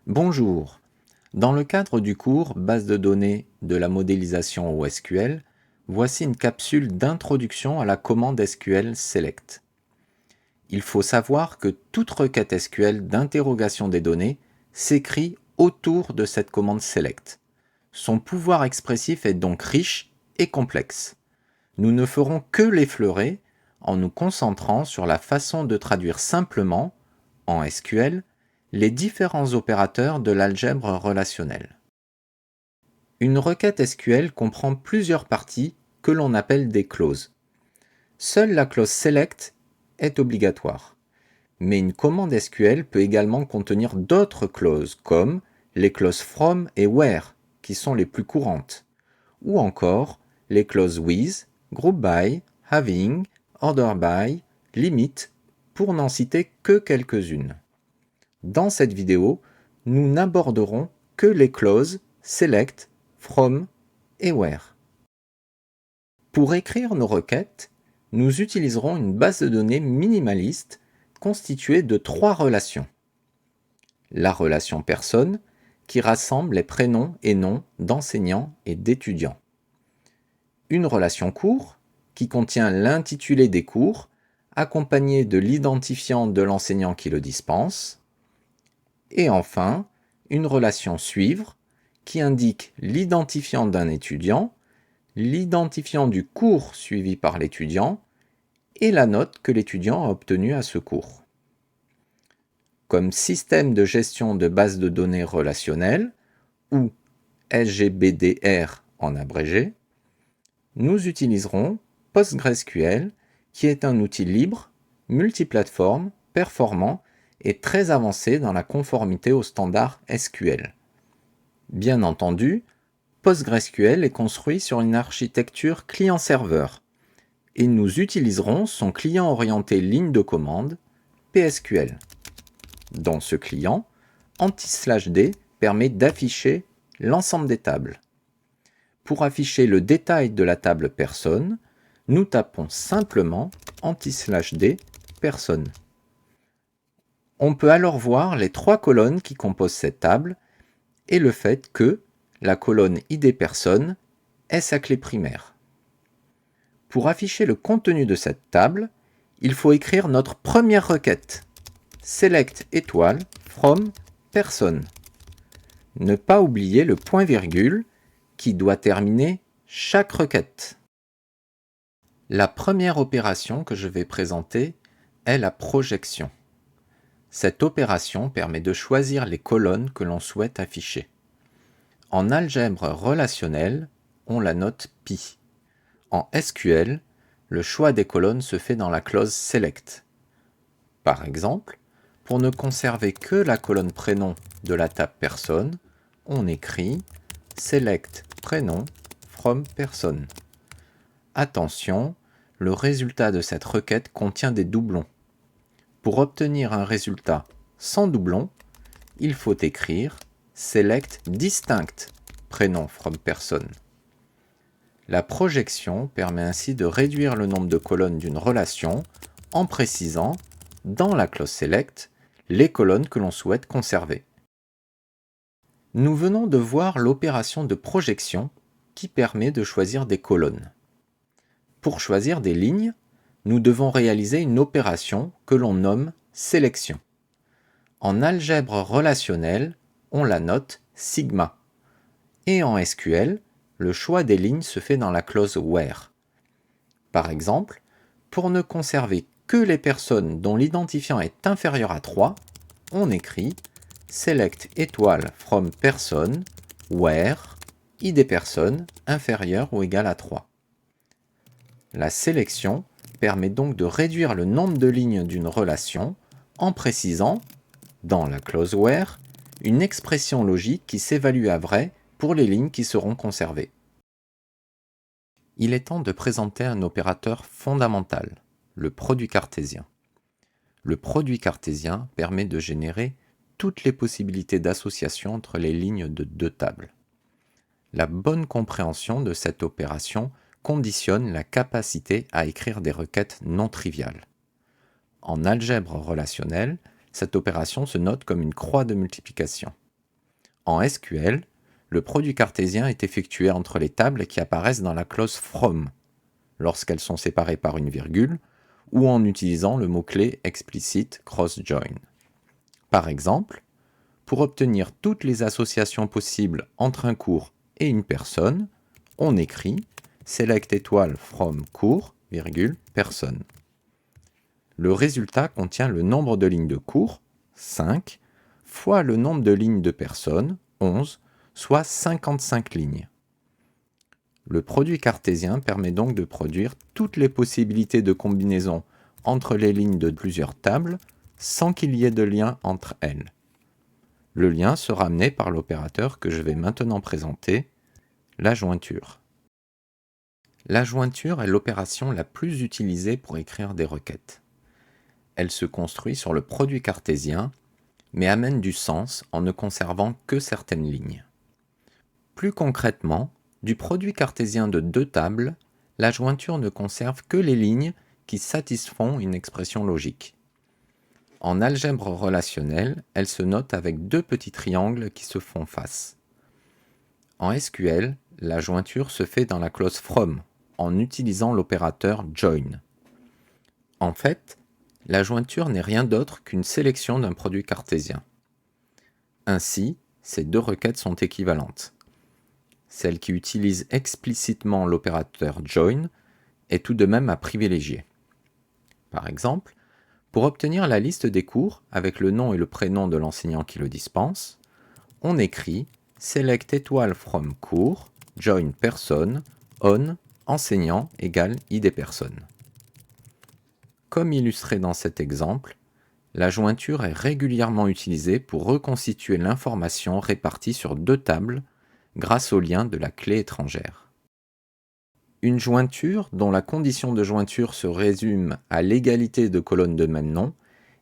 Bonjour. Dans le cadre du cours Base de données de la modélisation au SQL, voici une capsule d'introduction à la commande SQL Select. Il faut savoir que toute requête SQL d'interrogation des données s'écrit autour de cette commande Select. Son pouvoir expressif est donc riche et complexe. Nous ne ferons que l'effleurer en nous concentrant sur la façon de traduire simplement, en SQL, les différents opérateurs de l'algèbre relationnelle. Une requête SQL comprend plusieurs parties que l'on appelle des clauses. Seule la clause select est obligatoire, mais une commande SQL peut également contenir d'autres clauses comme les clauses from et where, qui sont les plus courantes, ou encore les clauses with, group by, having, order by, limit, pour n'en citer que quelques-unes. Dans cette vidéo, nous n'aborderons que les clauses select, from et where. Pour écrire nos requêtes, nous utiliserons une base de données minimaliste constituée de 3 relations. La relation personne, qui rassemble les prénoms et noms d'enseignants et d'étudiants. Une relation cours, qui contient l'intitulé des cours, accompagné de l'identifiant de l'enseignant qui le dispense. Et enfin, une relation suivre, qui indique l'identifiant d'un étudiant, l'identifiant du cours suivi par l'étudiant et la note que l'étudiant a obtenue à ce cours. Comme système de gestion de base de données relationnelle, ou SGBDR en abrégé, nous utiliserons PostgreSQL, qui est un outil libre, multiplateforme, performant et très avancé dans la conformité aux standards SQL. Bien entendu, PostgreSQL est construit sur une architecture client-serveur et nous utiliserons son client orienté ligne de commande, PSQL. Dans ce client, anti/d permet d'afficher l'ensemble des tables. Pour afficher le détail de la table personne, nous tapons simplement anti/d personne. On peut alors voir les 3 colonnes qui composent cette table et le fait que la colonne ID personne est sa clé primaire. Pour afficher le contenu de cette table, il faut écrire notre première requête, select étoile from personne. Ne pas oublier le point-virgule qui doit terminer chaque requête. La première opération que je vais présenter est la projection. Cette opération permet de choisir les colonnes que l'on souhaite afficher. En algèbre relationnelle, on la note pi. En SQL, le choix des colonnes se fait dans la clause select. Par exemple, pour ne conserver que la colonne prénom de la table personne, on écrit select prénom from person. Attention, le résultat de cette requête contient des doublons. Pour obtenir un résultat sans doublon, il faut écrire select distinct prénom from person. La projection permet ainsi de réduire le nombre de colonnes d'une relation en précisant, dans la clause select, les colonnes que l'on souhaite conserver. Nous venons de voir l'opération de projection qui permet de choisir des colonnes. Pour choisir des lignes, nous devons réaliser une opération que l'on nomme sélection. En algèbre relationnelle, on la note sigma. Et en SQL, le choix des lignes se fait dans la clause where. Par exemple, pour ne conserver que les personnes dont l'identifiant est inférieur à 3, on écrit select étoile from person where id personne inférieur ou égal à 3. La sélection permet donc de réduire le nombre de lignes d'une relation en précisant, dans la clause where, une expression logique qui s'évalue à vrai pour les lignes qui seront conservées. Il est temps de présenter un opérateur fondamental, le produit cartésien. Le produit cartésien permet de générer toutes les possibilités d'association entre les lignes de 2 tables. La bonne compréhension de cette opération conditionne la capacité à écrire des requêtes non triviales. En algèbre relationnelle, cette opération se note comme une croix de multiplication. En SQL, le produit cartésien est effectué entre les tables qui apparaissent dans la clause from, lorsqu'elles sont séparées par une virgule, ou en utilisant le mot-clé explicit cross-join. Par exemple, pour obtenir toutes les associations possibles entre un cours et une personne, on écrit select étoile from cours, personne. Le résultat contient le nombre de lignes de cours, 5, fois le nombre de lignes de personnes, 11, soit 55 lignes. Le produit cartésien permet donc de produire toutes les possibilités de combinaison entre les lignes de plusieurs tables sans qu'il y ait de lien entre elles. Le lien sera amené par l'opérateur que je vais maintenant présenter, la jointure. La jointure est l'opération la plus utilisée pour écrire des requêtes. Elle se construit sur le produit cartésien, mais amène du sens en ne conservant que certaines lignes. Plus concrètement, du produit cartésien de deux tables, la jointure ne conserve que les lignes qui satisfont une expression logique. En algèbre relationnelle, elle se note avec deux petits triangles qui se font face. En SQL, la jointure se fait dans la clause from, en utilisant l'opérateur join. En fait, la jointure n'est rien d'autre qu'une sélection d'un produit cartésien. Ainsi, ces deux requêtes sont équivalentes. Celle qui utilise explicitement l'opérateur join est tout de même à privilégier. Par exemple, pour obtenir la liste des cours avec le nom et le prénom de l'enseignant qui le dispense, on écrit select étoile from cours, join personne, on, enseignant égale id personne. Comme illustré dans cet exemple, la jointure est régulièrement utilisée pour reconstituer l'information répartie sur deux tables grâce au lien de la clé étrangère. Une jointure dont la condition de jointure se résume à l'égalité de colonnes de même nom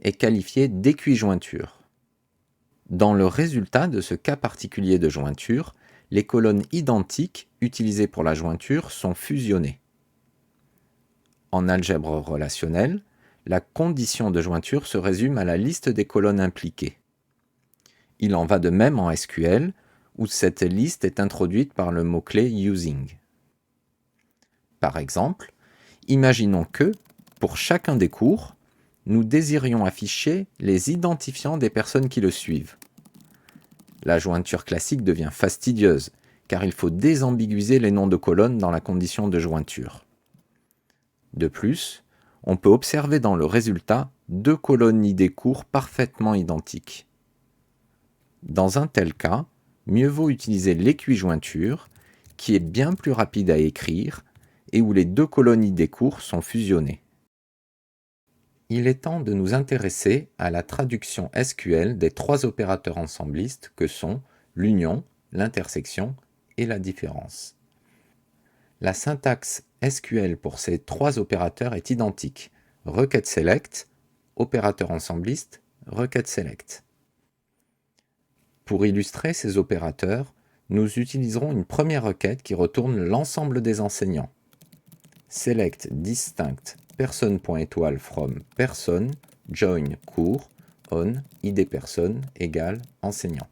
est qualifiée d'équijointure. Dans le résultat de ce cas particulier de jointure, les colonnes identiques utilisées pour la jointure sont fusionnées. En algèbre relationnelle, la condition de jointure se résume à la liste des colonnes impliquées. Il en va de même en SQL, où cette liste est introduite par le mot-clé using. Par exemple, imaginons que, pour chacun des cours, nous désirions afficher les identifiants des personnes qui le suivent. La jointure classique devient fastidieuse, car il faut désambiguiser les noms de colonnes dans la condition de jointure. De plus, on peut observer dans le résultat deux colonnes ID cours parfaitement identiques. Dans un tel cas, mieux vaut utiliser l'équijointure, qui est bien plus rapide à écrire et où les deux colonnes ID cours sont fusionnées. Il est temps de nous intéresser à la traduction SQL des trois opérateurs ensemblistes que sont l'union, l'intersection et la différence. La syntaxe SQL pour ces trois opérateurs est identique. Requête select, opérateur ensembliste, requête select. Pour illustrer ces opérateurs, nous utiliserons une première requête qui retourne l'ensemble des enseignants. Select distinct person.étoile from person, join cours, on, id personne égale enseignant.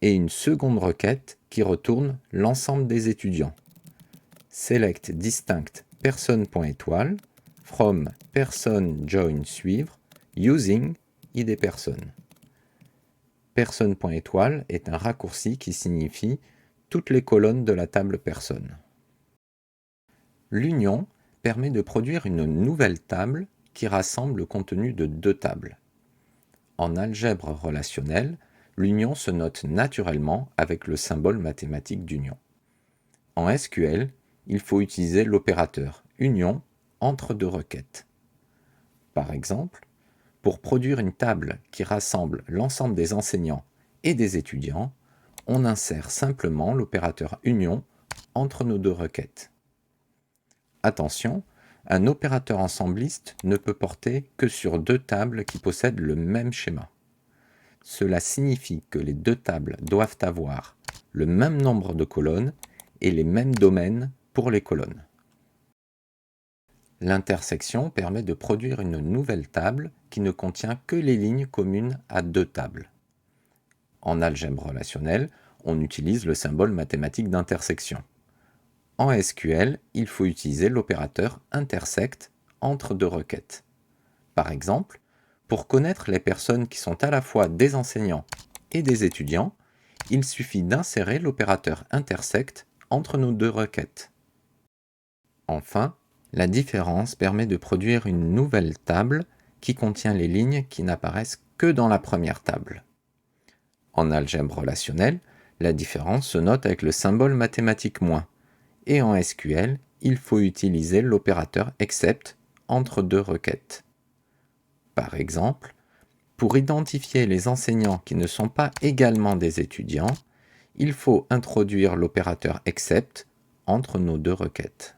Et une seconde requête qui retourne l'ensemble des étudiants. Select distinct person.étoile from person join suivre using id personne. Personne.étoile est un raccourci qui signifie toutes les colonnes de la table personne. L'union permet de produire une nouvelle table qui rassemble le contenu de deux tables. En algèbre relationnelle, l'union se note naturellement avec le symbole mathématique d'union. En SQL, il faut utiliser l'opérateur union entre deux requêtes. Par exemple, pour produire une table qui rassemble l'ensemble des enseignants et des étudiants, on insère simplement l'opérateur union entre nos deux requêtes. Attention, un opérateur ensembliste ne peut porter que sur deux tables qui possèdent le même schéma. Cela signifie que les deux tables doivent avoir le même nombre de colonnes et les mêmes domaines pour les colonnes. L'intersection permet de produire une nouvelle table qui ne contient que les lignes communes à deux tables. En algèbre relationnelle, on utilise le symbole mathématique d'intersection. En SQL, il faut utiliser l'opérateur intersect entre deux requêtes. Par exemple, pour connaître les personnes qui sont à la fois des enseignants et des étudiants, il suffit d'insérer l'opérateur intersect entre nos deux requêtes. Enfin, la différence permet de produire une nouvelle table qui contient les lignes qui n'apparaissent que dans la première table. En algèbre relationnelle, la différence se note avec le symbole mathématique moins, et en SQL, il faut utiliser l'opérateur except entre deux requêtes. Par exemple, pour identifier les enseignants qui ne sont pas également des étudiants, il faut introduire l'opérateur except entre nos deux requêtes.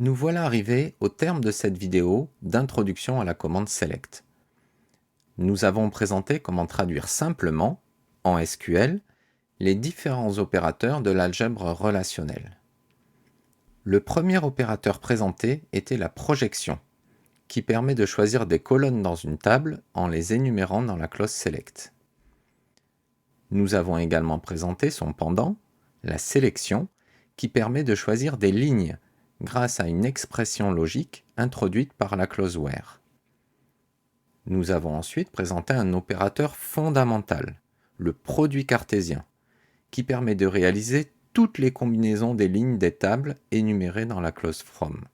Nous voilà arrivés au terme de cette vidéo d'introduction à la commande select. Nous avons présenté comment traduire simplement, en SQL, les différents opérateurs de l'algèbre relationnelle. Le premier opérateur présenté était la projection, qui permet de choisir des colonnes dans une table en les énumérant dans la clause select. Nous avons également présenté son pendant, la sélection, qui permet de choisir des lignes grâce à une expression logique introduite par la clause where. Nous avons ensuite présenté un opérateur fondamental, le produit cartésien, qui permet de réaliser toutes les combinaisons des lignes des tables énumérées dans la clause from.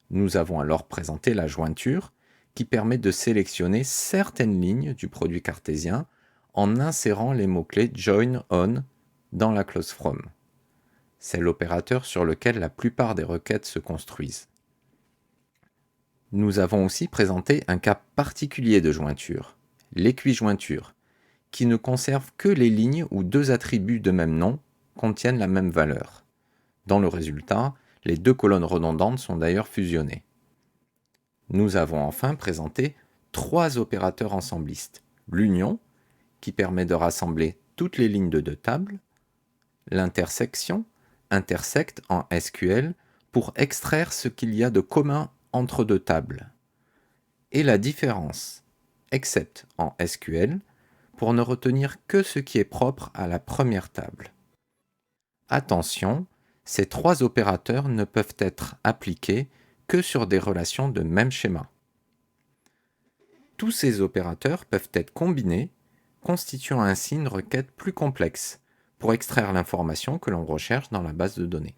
Nous avons alors présenté la jointure, qui permet de sélectionner certaines lignes du produit cartésien en insérant les mots-clés join on dans la clause from. C'est l'opérateur sur lequel la plupart des requêtes se construisent. Nous avons aussi présenté un cas particulier de jointure, l'équijointure, qui ne conserve que les lignes où deux attributs de même nom contiennent la même valeur. Dans le résultat, les deux colonnes redondantes sont d'ailleurs fusionnées. Nous avons enfin présenté trois opérateurs ensemblistes. L'union, qui permet de rassembler toutes les lignes de deux tables, l'intersection, intersect en SQL, pour extraire ce qu'il y a de commun entre deux tables, et la différence, except en SQL, pour ne retenir que ce qui est propre à la première table. Attention, ces trois opérateurs ne peuvent être appliqués que sur des relations de même schéma. Tous ces opérateurs peuvent être combinés, constituant ainsi une requête plus complexe pour extraire l'information que l'on recherche dans la base de données.